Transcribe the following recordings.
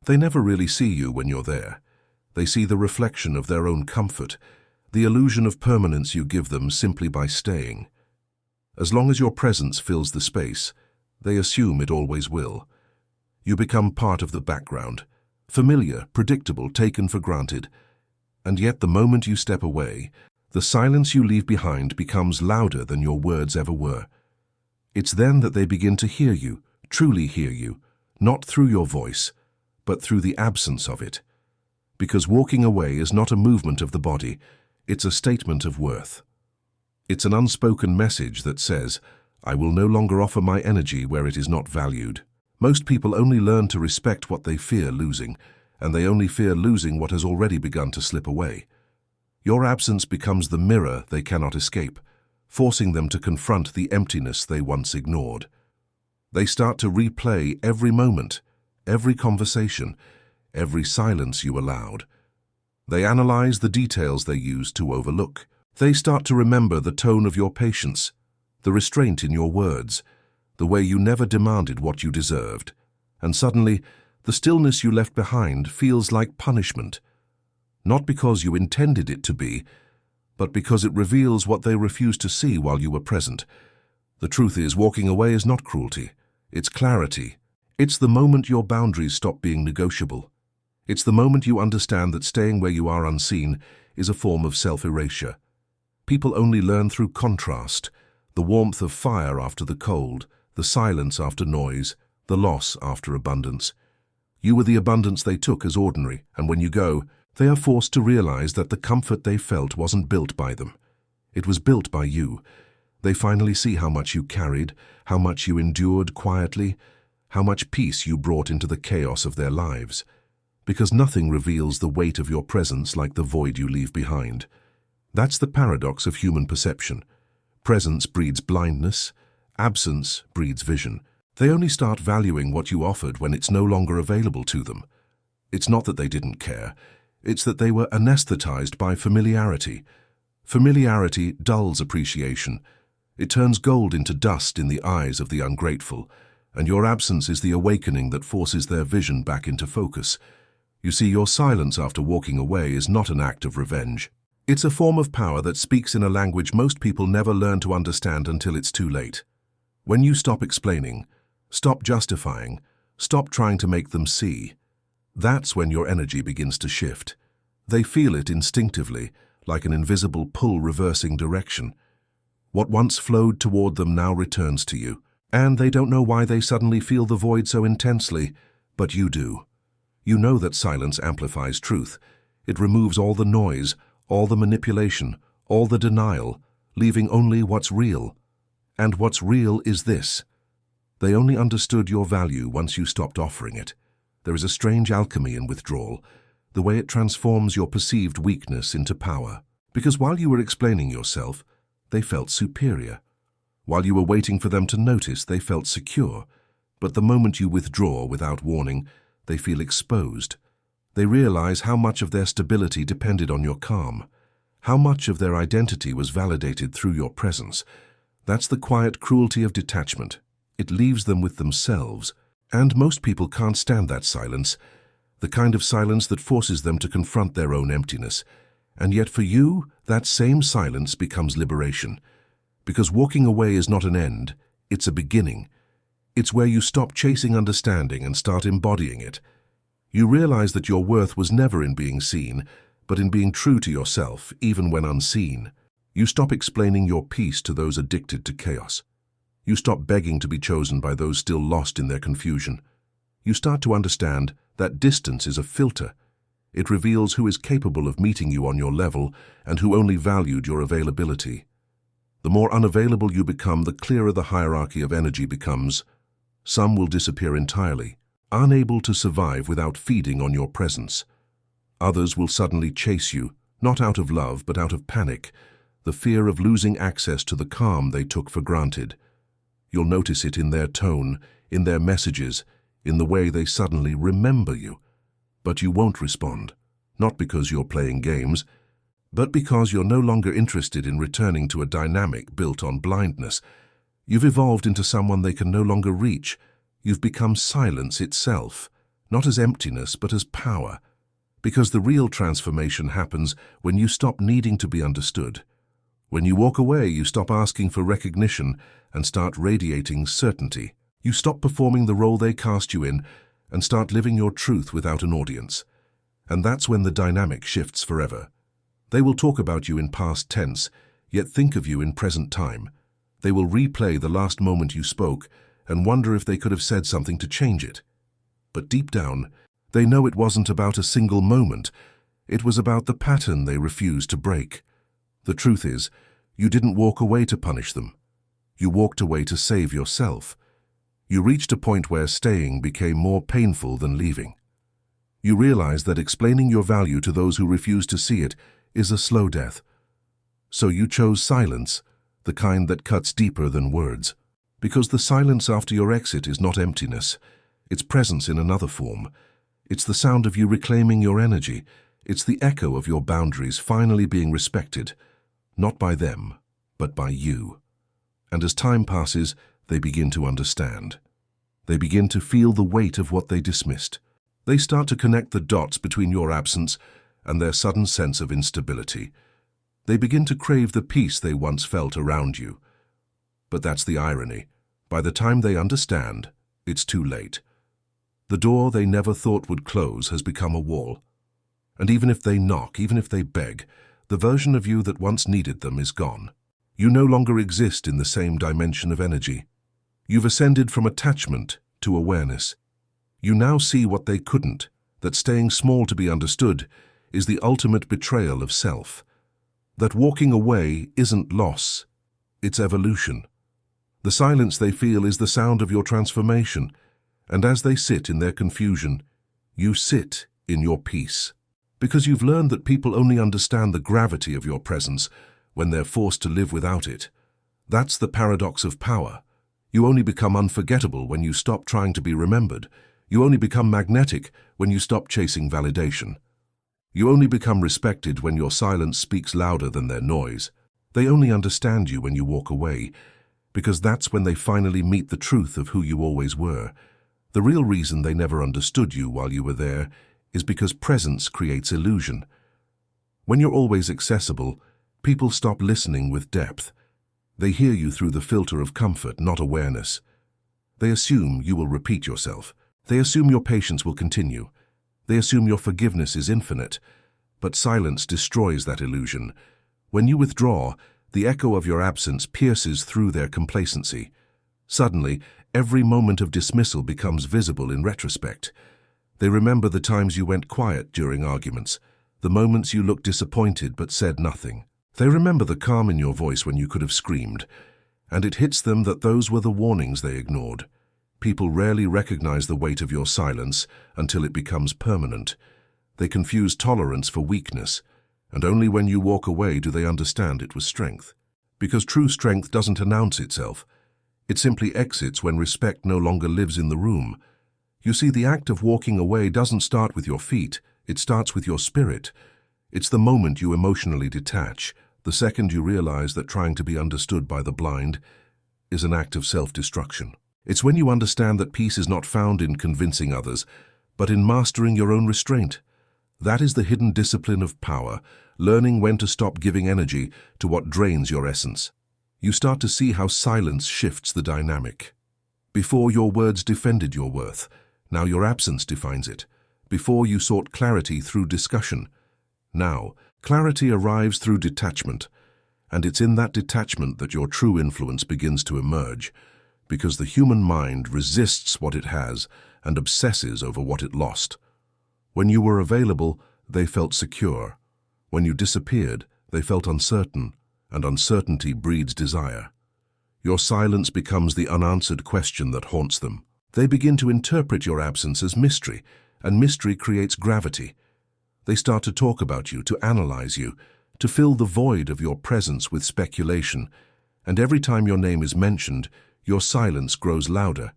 They never really see you when you're there. They see the reflection of their own comfort, the illusion of permanence you give them simply by staying. As long as your presence fills the space, they assume it always will. You become part of the background, familiar, predictable, taken for granted. And yet the moment you step away, the silence you leave behind becomes louder than your words ever were. It's then that they begin to hear you, truly hear you, not through your voice, but through the absence of it. Because walking away is not a movement of the body, it's a statement of worth. It's an unspoken message that says, I will no longer offer my energy where it is not valued. Most people only learn to respect what they fear losing, and they only fear losing what has already begun to slip away. Your absence becomes the mirror they cannot escape, forcing them to confront the emptiness they once ignored. They start to replay every moment, every conversation, every silence you allowed. They analyze the details they used to overlook. They start to remember the tone of your patience, the restraint in your words, the way you never demanded what you deserved. And suddenly, the stillness you left behind feels like punishment. Not because you intended it to be, but because it reveals what they refused to see while you were present. The truth is, walking away is not cruelty. It's clarity. It's the moment your boundaries stop being negotiable. It's the moment you understand that staying where you are unseen is a form of self-erasure. People only learn through contrast, the warmth of fire after the cold, the silence after noise, the loss after abundance. You were the abundance they took as ordinary, and when you go, they are forced to realize that the comfort they felt wasn't built by them. It was built by you. They finally see how much you carried, how much you endured quietly, how much peace you brought into the chaos of their lives. Because nothing reveals the weight of your presence like the void you leave behind. That's the paradox of human perception. Presence breeds blindness, absence breeds vision. They only start valuing what you offered when it's no longer available to them. It's not that they didn't care, it's that they were anesthetized by familiarity. Familiarity dulls appreciation. It turns gold into dust in the eyes of the ungrateful, and your absence is the awakening that forces their vision back into focus. You see, your silence after walking away is not an act of revenge. It's a form of power that speaks in a language most people never learn to understand until it's too late. When you stop explaining, stop justifying, stop trying to make them see, that's when your energy begins to shift. They feel it instinctively, like an invisible pull reversing direction. What once flowed toward them now returns to you, and they don't know why they suddenly feel the void so intensely, but you do. You know that silence amplifies truth. It removes all the noise, all the manipulation, all the denial, leaving only what's real. And what's real is this. They only understood your value once you stopped offering it. There is a strange alchemy in withdrawal, the way it transforms your perceived weakness into power. Because while you were explaining yourself, they felt superior. While you were waiting for them to notice, they felt secure. But the moment you withdraw without warning, they feel exposed. They realize how much of their stability depended on your calm, how much of their identity was validated through your presence. That's the quiet cruelty of detachment. It leaves them with themselves. And most people can't stand that silence, the kind of silence that forces them to confront their own emptiness. And yet for you, that same silence becomes liberation. Because walking away is not an end, it's a beginning. It's where you stop chasing understanding and start embodying it. You realize that your worth was never in being seen, but in being true to yourself, even when unseen. You stop explaining your peace to those addicted to chaos. You stop begging to be chosen by those still lost in their confusion. You start to understand that distance is a filter. It reveals who is capable of meeting you on your level and who only valued your availability. The more unavailable you become, the clearer the hierarchy of energy becomes. Some will disappear entirely, unable to survive without feeding on your presence. Others will suddenly chase you, not out of love but out of panic, the fear of losing access to the calm they took for granted. You'll notice it in their tone, in their messages, in the way they suddenly remember you. But you won't respond, not because you're playing games, but because you're no longer interested in returning to a dynamic built on blindness. You've evolved into someone they can no longer reach. You've become silence itself, not as emptiness but as power, because the real transformation happens when you stop needing to be understood. When you walk away, you stop asking for recognition and start radiating certainty. You stop performing the role they cast you in and start living your truth without an audience. And that's when the dynamic shifts forever. They will talk about you in past tense, yet think of you in present time. They will replay the last moment you spoke and wonder if they could have said something to change it. But deep down, they know it wasn't about a single moment. It was about the pattern they refused to break. The truth is, you didn't walk away to punish them. You walked away to save yourself. You reached a point where staying became more painful than leaving. You realized that explaining your value to those who refuse to see it is a slow death. So you chose silence, the kind that cuts deeper than words. Because the silence after your exit is not emptiness. It's presence in another form. It's the sound of you reclaiming your energy. It's the echo of your boundaries finally being respected, not by them, but by you. And as time passes, they begin to understand. They begin to feel the weight of what they dismissed. They start to connect the dots between your absence and their sudden sense of instability. They begin to crave the peace they once felt around you. But that's the irony. By the time they understand, it's too late. The door they never thought would close has become a wall. And even if they knock, even if they beg, the version of you that once needed them is gone. You no longer exist in the same dimension of energy. You've ascended from attachment to awareness. You now see what they couldn't, that staying small to be understood is the ultimate betrayal of self. That walking away isn't loss, it's evolution. The silence they feel is the sound of your transformation, and as they sit in their confusion, you sit in your peace. Because you've learned that people only understand the gravity of your presence when they're forced to live without it. That's the paradox of power. You only become unforgettable when you stop trying to be remembered. You only become magnetic when you stop chasing validation. You only become respected when your silence speaks louder than their noise. They only understand you when you walk away, because that's when they finally meet the truth of who you always were. The real reason they never understood you while you were there is because presence creates illusion. When you're always accessible, people stop listening with depth. They hear you through the filter of comfort, not awareness. They assume you will repeat yourself. They assume your patience will continue. They assume your forgiveness is infinite. But silence destroys that illusion. When you withdraw, the echo of your absence pierces through their complacency. Suddenly, every moment of dismissal becomes visible in retrospect. They remember the times you went quiet during arguments, the moments you looked disappointed but said nothing. They remember the calm in your voice when you could have screamed, and it hits them that those were the warnings they ignored. People rarely recognize the weight of your silence until it becomes permanent. They confuse tolerance for weakness, and only when you walk away do they understand it was strength. Because true strength doesn't announce itself. It simply exits when respect no longer lives in the room. You see, the act of walking away doesn't start with your feet, it starts with your spirit. It's the moment you emotionally detach, the second you realize that trying to be understood by the blind is an act of self-destruction. It's when you understand that peace is not found in convincing others, but in mastering your own restraint. That is the hidden discipline of power, learning when to stop giving energy to what drains your essence. You start to see how silence shifts the dynamic. Before, your words defended your worth. Now your absence defines it. Before, you sought clarity through discussion. Now, clarity arrives through detachment. And it's in that detachment that your true influence begins to emerge, because the human mind resists what it has and obsesses over what it lost. When you were available, they felt secure. When you disappeared, they felt uncertain, and uncertainty breeds desire. Your silence becomes the unanswered question that haunts them. They begin to interpret your absence as mystery, and mystery creates gravity. They start to talk about you, to analyze you, to fill the void of your presence with speculation, and every time your name is mentioned, your silence grows louder.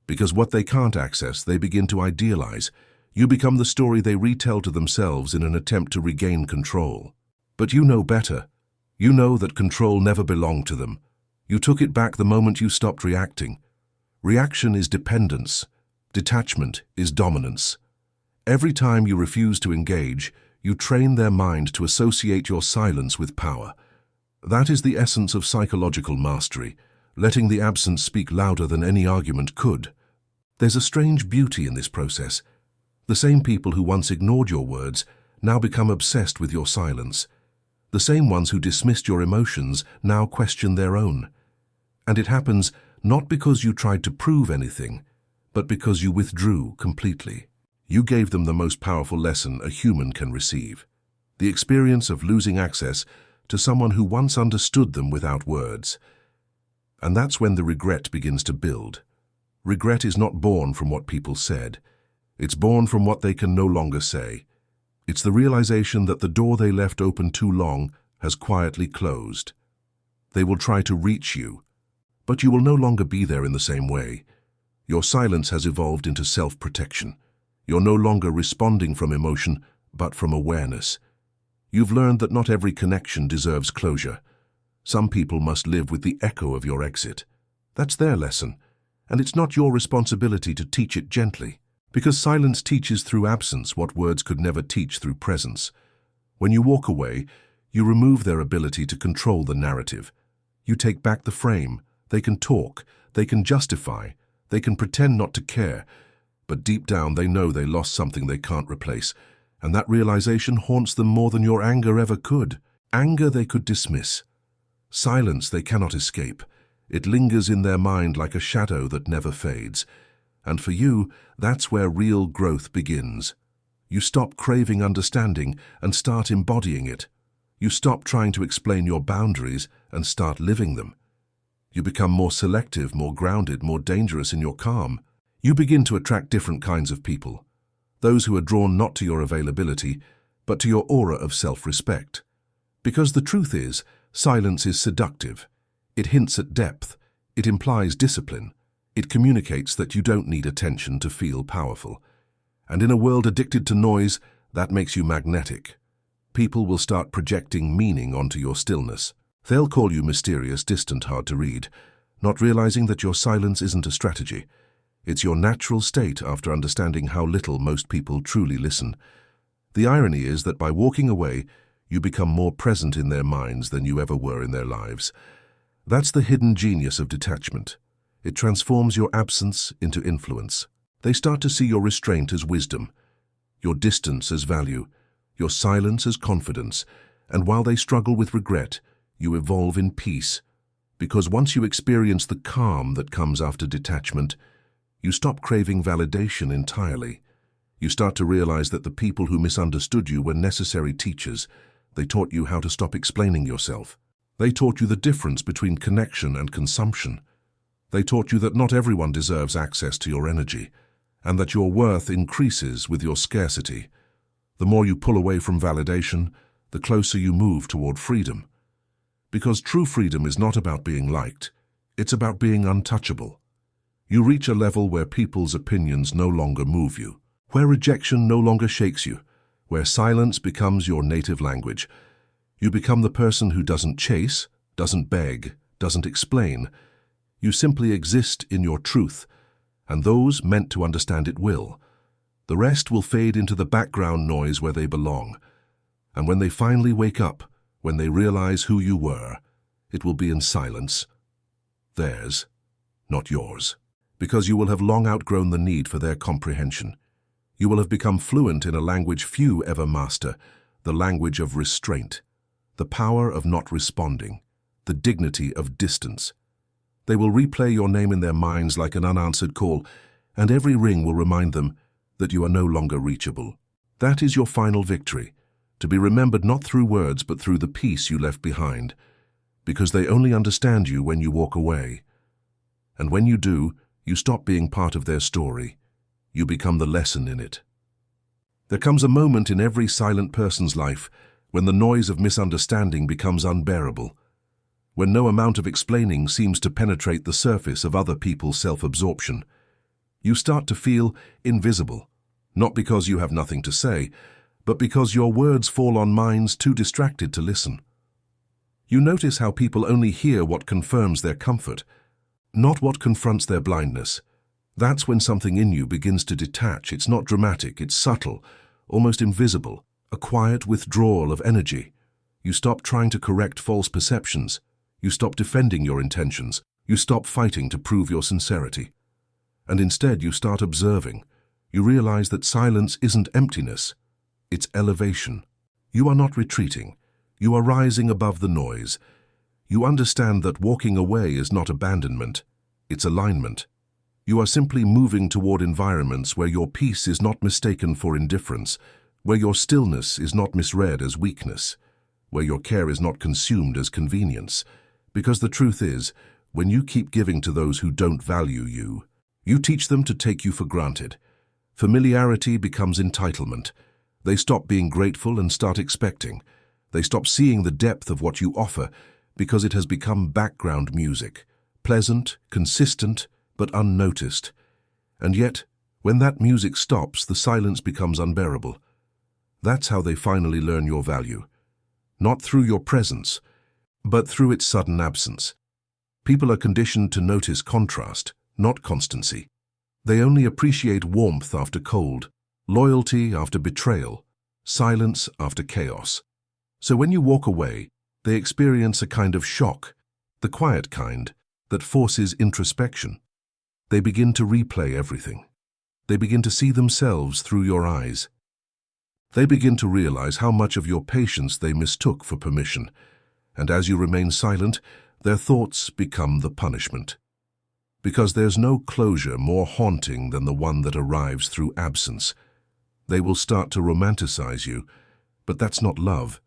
Because what they can't access, they begin to idealize. You become the story they retell to themselves in an attempt to regain control. But you know better. You know that control never belonged to them. You took it back the moment you stopped reacting. Reaction is dependence. Detachment is dominance. Every time you refuse to engage, you train their mind to associate your silence with power. That is the essence of psychological mastery, letting the absence speak louder than any argument could. There's a strange beauty in this process. The same people who once ignored your words now become obsessed with your silence. The same ones who dismissed your emotions now question their own. And it happens not because you tried to prove anything, but because you withdrew completely. You gave them the most powerful lesson a human can receive, the experience of losing access to someone who once understood them without words. And that's when the regret begins to build. Regret is not born from what people said. It's born from what they can no longer say. It's the realization that the door they left open too long has quietly closed. They will try to reach you, but you will no longer be there in the same way. Your silence has evolved into self-protection. You're no longer responding from emotion, but from awareness. You've learned that not every connection deserves closure. Some people must live with the echo of your exit. That's their lesson, and it's not your responsibility to teach it gently, because silence teaches through absence what words could never teach through presence. When you walk away, you remove their ability to control the narrative. You take back the frame. They can talk, they can justify, they can pretend not to care, but deep down they know they lost something they can't replace, and that realization haunts them more than your anger ever could. Anger they could dismiss. Silence they cannot escape. It lingers in their mind like a shadow that never fades. And for you, that's where real growth begins. You stop craving understanding and start embodying it. You stop trying to explain your boundaries and start living them. You become more selective, more grounded, more dangerous in your calm. You begin to attract different kinds of people. Those who are drawn not to your availability, but to your aura of self-respect. Because the truth is, silence is seductive. It hints at depth. It implies discipline. It communicates that you don't need attention to feel powerful. And in a world addicted to noise, that makes you magnetic. People will start projecting meaning onto your stillness. They'll call you mysterious, distant, hard to read, not realizing that your silence isn't a strategy. It's your natural state after understanding how little most people truly listen. The irony is that by walking away, you become more present in their minds than you ever were in their lives. That's the hidden genius of detachment. It transforms your absence into influence. They start to see your restraint as wisdom, your distance as value, your silence as confidence, and while they struggle with regret, you evolve in peace. Because once you experience the calm that comes after detachment, you stop craving validation entirely. You start to realize that the people who misunderstood you were necessary teachers. They taught you how to stop explaining yourself. They taught you the difference between connection and consumption. They taught you that not everyone deserves access to your energy, and that your worth increases with your scarcity. The more you pull away from validation, the closer you move toward freedom. Because true freedom is not about being liked, it's about being untouchable. You reach a level where people's opinions no longer move you, where rejection no longer shakes you, where silence becomes your native language. You become the person who doesn't chase, doesn't beg, doesn't explain. You simply exist in your truth, and those meant to understand it will. The rest will fade into the background noise where they belong. And when they finally wake up, when they realize who you were, it will be in silence. Theirs, not yours. Because you will have long outgrown the need for their comprehension. You will have become fluent in a language few ever master, the language of restraint, the power of not responding, the dignity of distance. They will replay your name in their minds like an unanswered call, and every ring will remind them that you are no longer reachable. That is your final victory, to be remembered not through words but through the peace you left behind, because they only understand you when you walk away. And when you do, you stop being part of their story. You become the lesson in it. There comes a moment in every silent person's life when the noise of misunderstanding becomes unbearable, when no amount of explaining seems to penetrate the surface of other people's self-absorption. You start to feel invisible, not because you have nothing to say, but because your words fall on minds too distracted to listen. You notice how people only hear what confirms their comfort, not what confronts their blindness. That's when something in you begins to detach. It's not dramatic, it's subtle, almost invisible, a quiet withdrawal of energy. You stop trying to correct false perceptions. You stop defending your intentions. You stop fighting to prove your sincerity. And instead you start observing. You realize that silence isn't emptiness, it's elevation. You are not retreating. You are rising above the noise. You understand that walking away is not abandonment, it's alignment. You are simply moving toward environments where your peace is not mistaken for indifference, where your stillness is not misread as weakness, where your care is not consumed as convenience. Because the truth is, when you keep giving to those who don't value you, you teach them to take you for granted. Familiarity becomes entitlement. They stop being grateful and start expecting. They stop seeing the depth of what you offer because it has become background music, pleasant, consistent, but unnoticed. And yet, when that music stops, the silence becomes unbearable. That's how they finally learn your value. Not through your presence, but through its sudden absence. People are conditioned to notice contrast, not constancy. They only appreciate warmth after cold, loyalty after betrayal, silence after chaos. So when you walk away, they experience a kind of shock, the quiet kind, that forces introspection. They begin to replay everything. They begin to see themselves through your eyes. They begin to realize how much of your patience they mistook for permission, and as you remain silent, their thoughts become the punishment. Because there's no closure more haunting than the one that arrives through absence. They will start to romanticize you, but that's not love.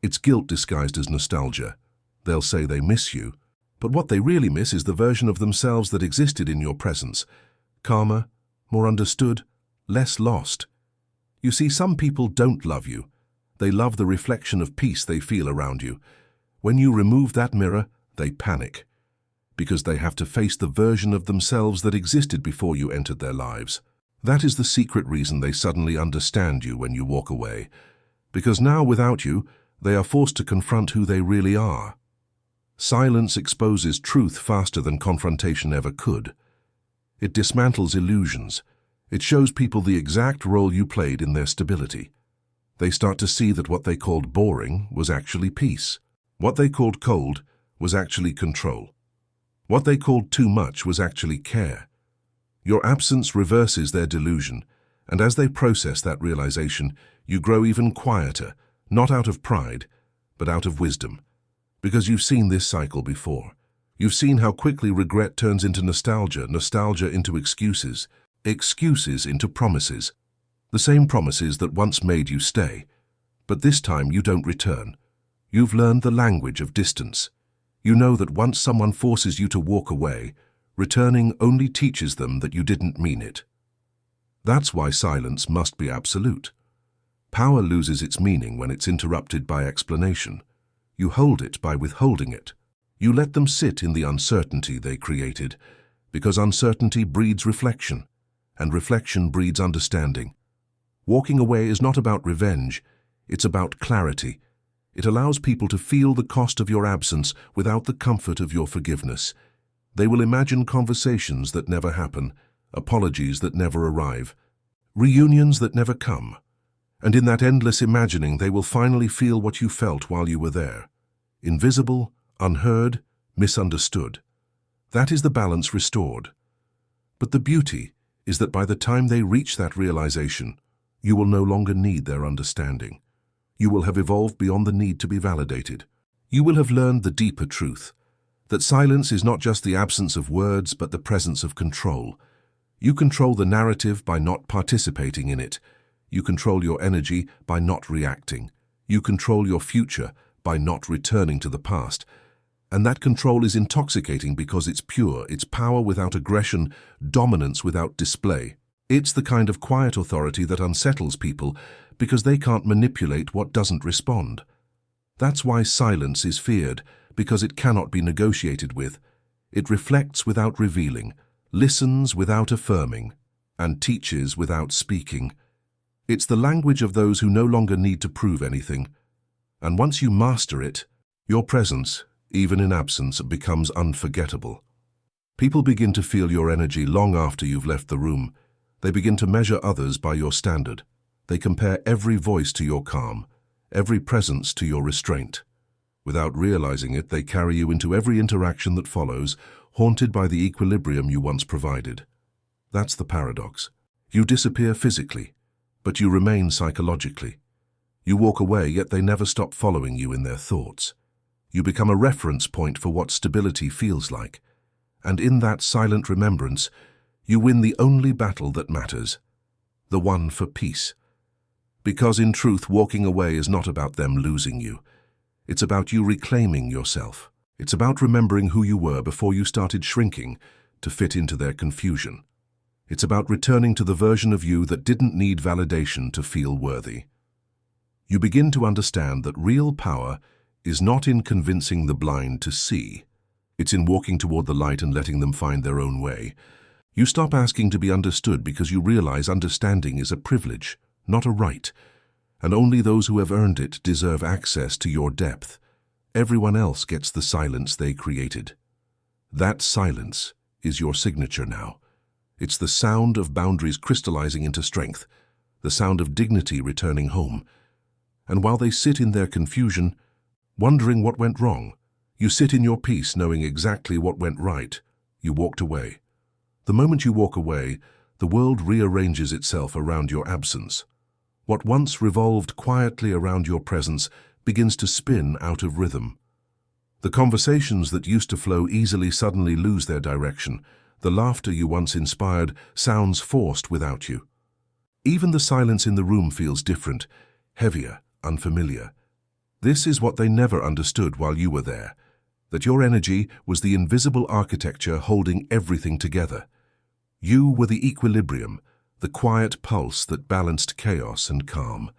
It's guilt disguised as nostalgia. They'll say they miss you, but what they really miss is the version of themselves that existed in your presence. Calmer, more understood, less lost. You see, some people don't love you. They love the reflection of peace they feel around you. When you remove that mirror, they panic, because they have to face the version of themselves that existed before you entered their lives. That is the secret reason they suddenly understand you when you walk away, because now without you, they are forced to confront who they really are. Silence exposes truth faster than confrontation ever could. It dismantles illusions. It shows people the exact role you played in their stability. They start to see that what they called boring was actually peace. What they called cold was actually control. What they called too much was actually care. Your absence reverses their delusion, and as they process that realization, you grow even quieter, not out of pride, but out of wisdom. Because you've seen this cycle before. You've seen how quickly regret turns into nostalgia, nostalgia into excuses, excuses into promises. The same promises that once made you stay. But this time you don't return. You've learned the language of distance. You know that once someone forces you to walk away, returning only teaches them that you didn't mean it. That's why silence must be absolute. Power loses its meaning when it's interrupted by explanation. You hold it by withholding it. You let them sit in the uncertainty they created, because uncertainty breeds reflection, and reflection breeds understanding. Walking away is not about revenge, it's about clarity. It allows people to feel the cost of your absence without the comfort of your forgiveness. They will imagine conversations that never happen, apologies that never arrive, reunions that never come. And in that endless imagining, they will finally feel what you felt while you were there. Invisible, unheard, misunderstood. That is the balance restored. But the beauty is that by the time they reach that realization, you will no longer need their understanding. You will have evolved beyond the need to be validated. You will have learned the deeper truth, that silence is not just the absence of words, but the presence of control. You control the narrative by not participating in it. You control your energy by not reacting. You control your future by not returning to the past. And that control is intoxicating because it's pure, it's power without aggression, dominance without display. It's the kind of quiet authority that unsettles people because they can't manipulate what doesn't respond. That's why silence is feared, because it cannot be negotiated with. It reflects without revealing, listens without affirming, and teaches without speaking. It's the language of those who no longer need to prove anything. And once you master it, your presence, even in absence, becomes unforgettable. People begin to feel your energy long after you've left the room. They begin to measure others by your standard. They compare every voice to your calm, every presence to your restraint. Without realizing it, they carry you into every interaction that follows, haunted by the equilibrium you once provided. That's the paradox. You disappear physically, but you remain psychologically. You walk away, yet they never stop following you in their thoughts. You become a reference point for what stability feels like. And in that silent remembrance, you win the only battle that matters, the one for peace. Because in truth, walking away is not about them losing you. It's about you reclaiming yourself. It's about remembering who you were before you started shrinking to fit into their confusion. It's about returning to the version of you that didn't need validation to feel worthy. You begin to understand that real power is not in convincing the blind to see. It's in walking toward the light and letting them find their own way. You stop asking to be understood because you realize understanding is a privilege, not a right, and only those who have earned it deserve access to your depth. Everyone else gets the silence they created. That silence is your signature now. It's the sound of boundaries crystallizing into strength, the sound of dignity returning home. And while they sit in their confusion, wondering what went wrong, you sit in your peace knowing exactly what went right. You walked away. The moment you walk away, the world rearranges itself around your absence. What once revolved quietly around your presence begins to spin out of rhythm. The conversations that used to flow easily suddenly lose their direction. The laughter you once inspired sounds forced without you. Even the silence in the room feels different, heavier, unfamiliar. This is what they never understood while you were there, that your energy was the invisible architecture holding everything together. You were the equilibrium, the quiet pulse that balanced chaos and calm,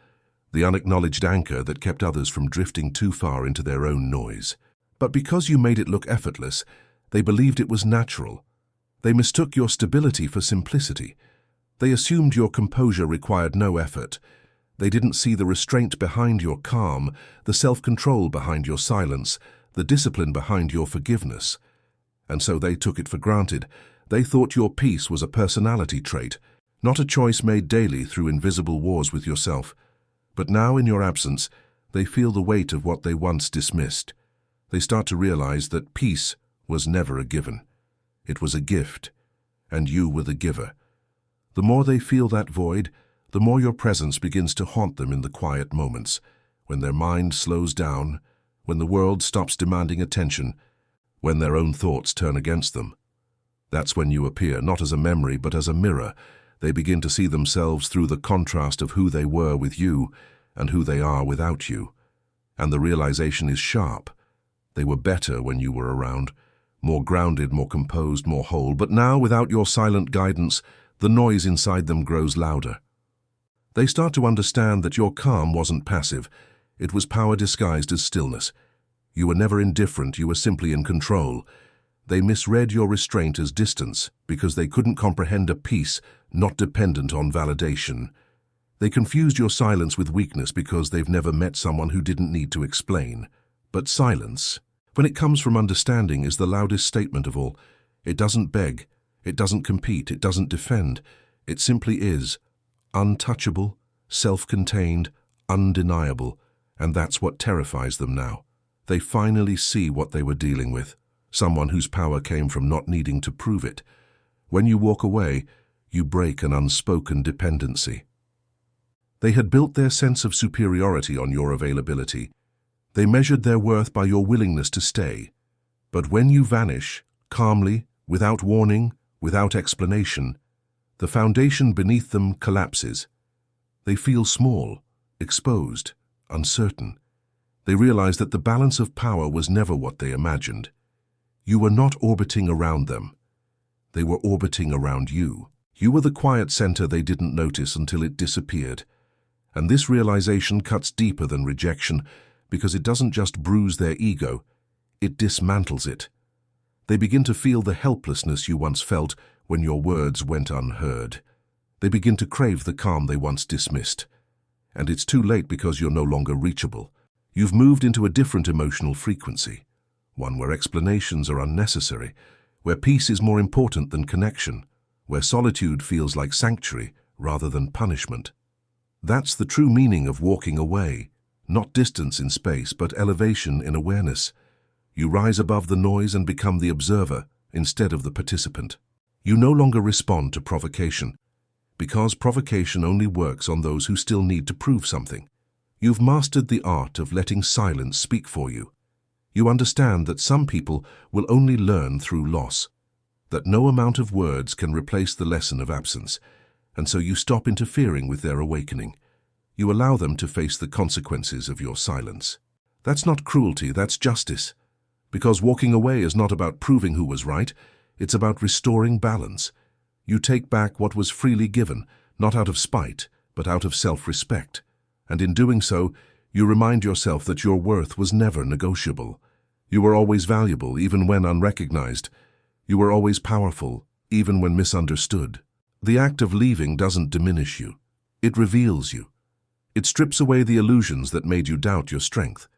the unacknowledged anchor that kept others from drifting too far into their own noise. But because you made it look effortless, they believed it was natural. They mistook your stability for simplicity. They assumed your composure required no effort. They didn't see the restraint behind your calm, the self-control behind your silence, the discipline behind your forgiveness. And so they took it for granted. They thought your peace was a personality trait, not a choice made daily through invisible wars with yourself. But now, in your absence, they feel the weight of what they once dismissed. They start to realize that peace was never a given. It was a gift, and you were the giver. The more they feel that void, the more your presence begins to haunt them in the quiet moments, when their mind slows down, when the world stops demanding attention, when their own thoughts turn against them. That's when you appear, not as a memory, but as a mirror. They begin to see themselves through the contrast of who they were with you and who they are without you. And the realization is sharp. They were better when you were around, more grounded, more composed, more whole. But now, without your silent guidance, the noise inside them grows louder. They start to understand that your calm wasn't passive. It was power disguised as stillness. You were never indifferent, you were simply in control. They misread your restraint as distance because they couldn't comprehend a peace not dependent on validation. They confused your silence with weakness because they've never met someone who didn't need to explain. But silence, when it comes from understanding, is the loudest statement of all. It doesn't beg, it doesn't compete, it doesn't defend. It simply is, untouchable, self-contained, undeniable, and that's what terrifies them now. They finally see what they were dealing with, someone whose power came from not needing to prove it. When you walk away, you break an unspoken dependency. They had built their sense of superiority on your availability. They measured their worth by your willingness to stay. But when you vanish, calmly, without warning, without explanation, the foundation beneath them collapses. They feel small, exposed, uncertain. They realize that the balance of power was never what they imagined. You were not orbiting around them. They were orbiting around you. You were the quiet center they didn't notice until it disappeared. And this realization cuts deeper than rejection because it doesn't just bruise their ego, it dismantles it. They begin to feel the helplessness you once felt when your words went unheard. They begin to crave the calm they once dismissed. And it's too late because you're no longer reachable. You've moved into a different emotional frequency, one where explanations are unnecessary, where peace is more important than connection, where solitude feels like sanctuary rather than punishment. That's the true meaning of walking away, not distance in space, but elevation in awareness. You rise above the noise and become the observer instead of the participant. You no longer respond to provocation, because provocation only works on those who still need to prove something. You've mastered the art of letting silence speak for you. You understand that some people will only learn through loss, that no amount of words can replace the lesson of absence, and so you stop interfering with their awakening. You allow them to face the consequences of your silence. That's not cruelty, that's justice. Because walking away is not about proving who was right, it's about restoring balance. You take back what was freely given, not out of spite, but out of self-respect. And in doing so, you remind yourself that your worth was never negotiable. You were always valuable, even when unrecognized. You were always powerful, even when misunderstood. The act of leaving doesn't diminish you. It reveals you. It strips away the illusions that made you doubt your strength.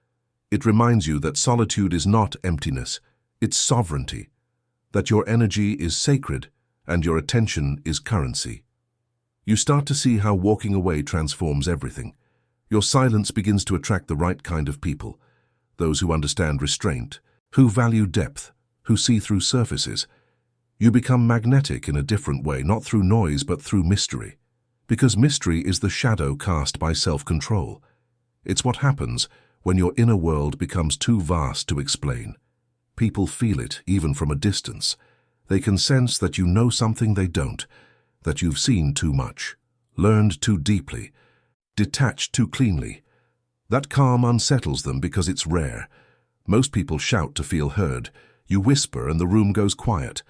It reminds you that solitude is not emptiness, it's sovereignty, that your energy is sacred and your attention is currency. You start to see how walking away transforms everything. Your silence begins to attract the right kind of people, those who understand restraint, who value depth, who see through surfaces. You become magnetic in a different way, not through noise but through mystery. Because mystery is the shadow cast by self-control. It's what happens when your inner world becomes too vast to explain. People feel it, even from a distance. They can sense that you know something they don't, that you've seen too much, learned too deeply, detached too cleanly. That calm unsettles them because it's rare. Most people shout to feel heard. You whisper and the room goes quiet.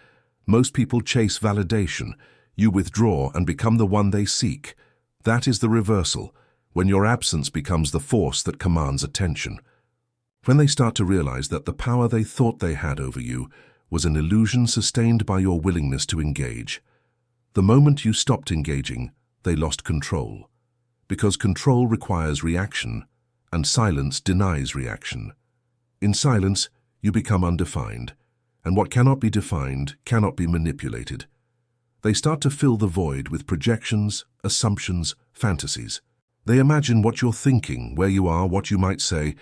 Most people chase validation. You withdraw and become the one they seek. That is the reversal, when your absence becomes the force that commands attention. When they start to realize that the power they thought they had over you was an illusion sustained by your willingness to engage. The moment you stopped engaging, they lost control. Because control requires reaction, and silence denies reaction. In silence, you become undefined, and what cannot be defined cannot be manipulated. They start to fill the void with projections, assumptions, fantasies. They imagine what you're thinking, where you are, what you might say,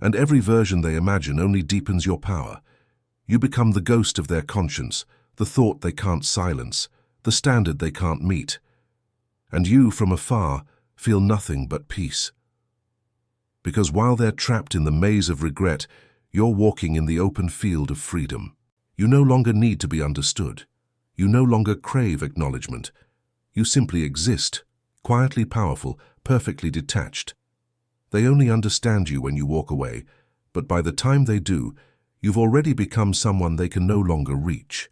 and every version they imagine only deepens your power. You become the ghost of their conscience, the thought they can't silence, the standard they can't meet. And you, from afar, feel nothing but peace. Because while they're trapped in the maze of regret, you're walking in the open field of freedom. You no longer need to be understood. You no longer crave acknowledgement. You simply exist, quietly powerful, perfectly detached. They only understand you when you walk away, but by the time they do, you've already become someone they can no longer reach.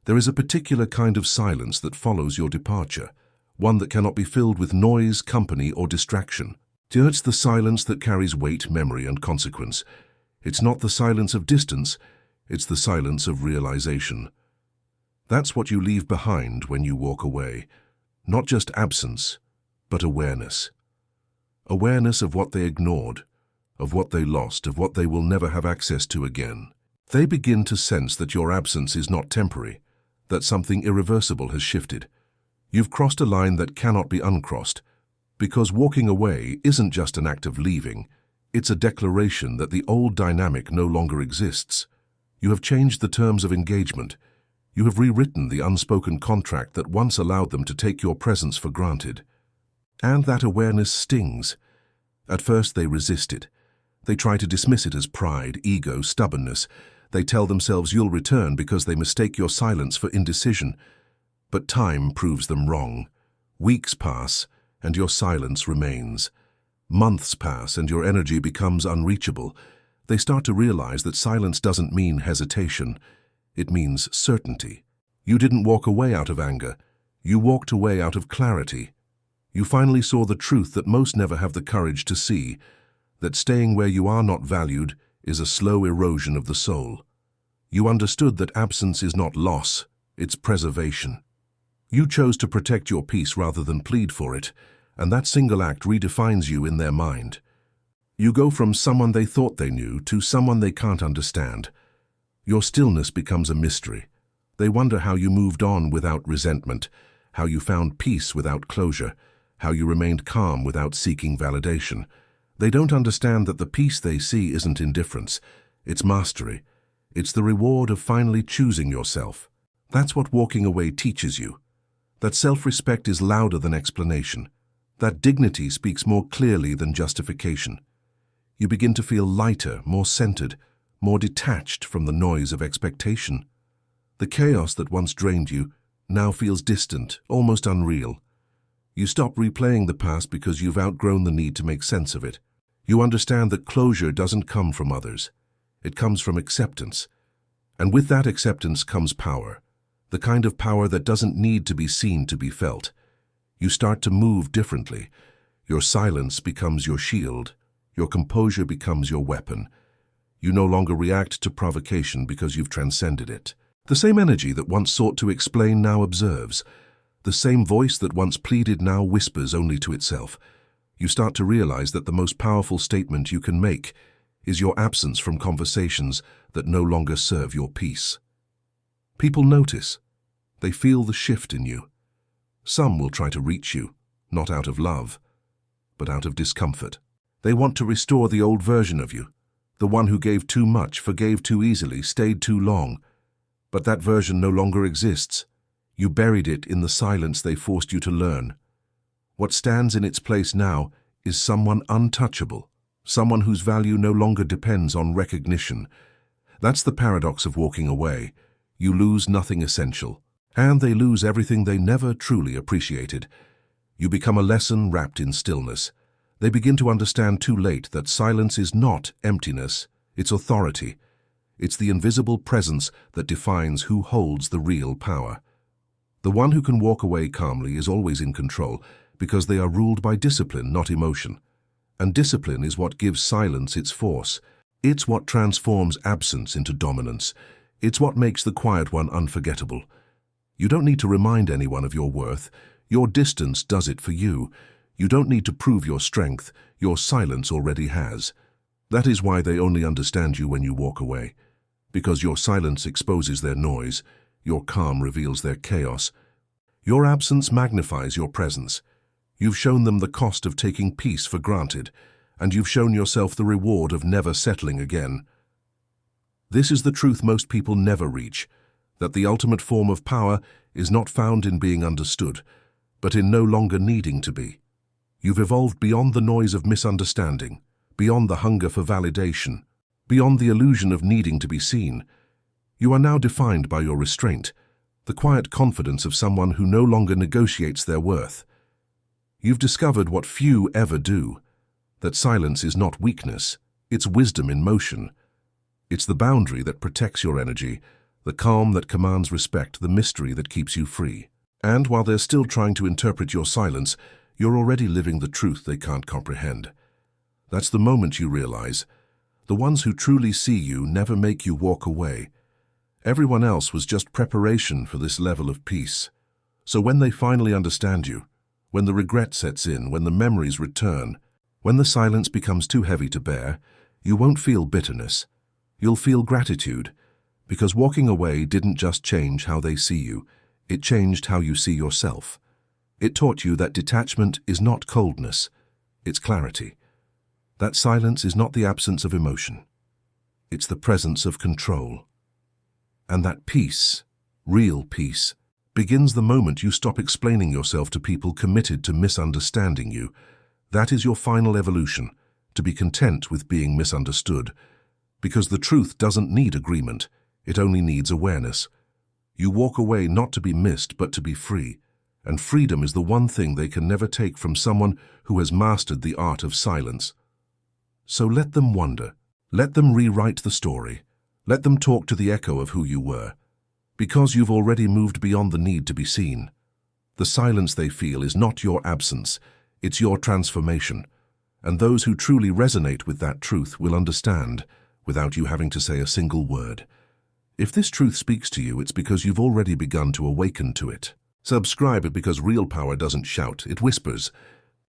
There is a particular kind of silence that follows your departure, one that cannot be filled with noise, company, or distraction. It's the silence that carries weight, memory, and consequence. It's not the silence of distance, it's the silence of realization. That's what you leave behind when you walk away. Not just absence, but awareness. Awareness of what they ignored, of what they lost, of what they will never have access to again. They begin to sense that your absence is not temporary, that something irreversible has shifted. You've crossed a line that cannot be uncrossed, because walking away isn't just an act of leaving, it's a declaration that the old dynamic no longer exists. You have changed the terms of engagement. You have rewritten the unspoken contract that once allowed them to take your presence for granted. And that awareness stings. At first they resist it. They try to dismiss it as pride, ego, stubbornness. They tell themselves you'll return because they mistake your silence for indecision. But time proves them wrong. Weeks pass, and your silence remains. Months pass, and your energy becomes unreachable. They start to realize that silence doesn't mean hesitation. It means certainty. You didn't walk away out of anger. You walked away out of clarity. You finally saw the truth that most never have the courage to see, that staying where you are not valued is a slow erosion of the soul. You understood that absence is not loss, it's preservation. You chose to protect your peace rather than plead for it, and that single act redefines you in their mind. You go from someone they thought they knew to someone they can't understand. Your stillness becomes a mystery, They wonder how you moved on without resentment, how you found peace without closure, how you remained calm without seeking validation. They don't understand that the peace they see isn't indifference, it's mastery. It's the reward of finally choosing yourself. That's what walking away teaches you. That self-respect is louder than explanation. That dignity speaks more clearly than justification. You begin to feel lighter, more centered, more detached from the noise of expectation. The chaos that once drained you now feels distant, almost unreal. You stop replaying the past because you've outgrown the need to make sense of it. You understand that closure doesn't come from others. It comes from acceptance. And with that acceptance comes power. The kind of power that doesn't need to be seen to be felt. You start to move differently. Your silence becomes your shield. Your composure becomes your weapon. You no longer react to provocation because you've transcended it. The same energy that once sought to explain now observes. The same voice that once pleaded now whispers only to itself. You start to realize that the most powerful statement you can make is your absence from conversations that no longer serve your peace. People notice. They feel the shift in you. Some will try to reach you, not out of love, but out of discomfort. They want to restore the old version of you, the one who gave too much, forgave too easily, stayed too long. But that version no longer exists. You buried it in the silence they forced you to learn. What stands in its place now is someone untouchable, someone whose value no longer depends on recognition. That's the paradox of walking away. You lose nothing essential, and they lose everything they never truly appreciated. You become a lesson wrapped in stillness. They begin to understand too late that silence is not emptiness, it's authority. It's the invisible presence that defines who holds the real power. The one who can walk away calmly is always in control because they are ruled by discipline, not emotion. And discipline is what gives silence its force. It's what transforms absence into dominance. It's what makes the quiet one unforgettable. You don't need to remind anyone of your worth. Your distance does it for you. You don't need to prove your strength. Your silence already has. That is why they only understand you when you walk away. Because your silence exposes their noise. Your calm reveals their chaos. Your absence magnifies your presence. You've shown them the cost of taking peace for granted, and you've shown yourself the reward of never settling again. This is the truth most people never reach, that the ultimate form of power is not found in being understood, but in no longer needing to be. You've evolved beyond the noise of misunderstanding, beyond the hunger for validation, beyond the illusion of needing to be seen. You are now defined by your restraint, the quiet confidence of someone who no longer negotiates their worth. You've discovered what few ever do, that silence is not weakness, it's wisdom in motion. It's the boundary that protects your energy, the calm that commands respect, the mystery that keeps you free. And while they're still trying to interpret your silence, you're already living the truth they can't comprehend. That's the moment you realize. The ones who truly see you never make you walk away. Everyone else was just preparation for this level of peace. So when they finally understand you, when the regret sets in, when the memories return, when the silence becomes too heavy to bear, you won't feel bitterness. You'll feel gratitude, because walking away didn't just change how they see you, it changed how you see yourself. It taught you that detachment is not coldness, it's clarity. That silence is not the absence of emotion, it's the presence of control. And that peace, real peace, begins the moment you stop explaining yourself to people committed to misunderstanding you. That is your final evolution, to be content with being misunderstood. Because the truth doesn't need agreement, it only needs awareness. You walk away not to be missed, but to be free. And freedom is the one thing they can never take from someone who has mastered the art of silence. So let them wonder. Let them rewrite the story. Let them talk to the echo of who you were. Because you've already moved beyond the need to be seen. The silence they feel is not your absence, it's your transformation. And those who truly resonate with that truth will understand, without you having to say a single word. If this truth speaks to you, it's because you've already begun to awaken to it. Subscribe because real power doesn't shout, it whispers.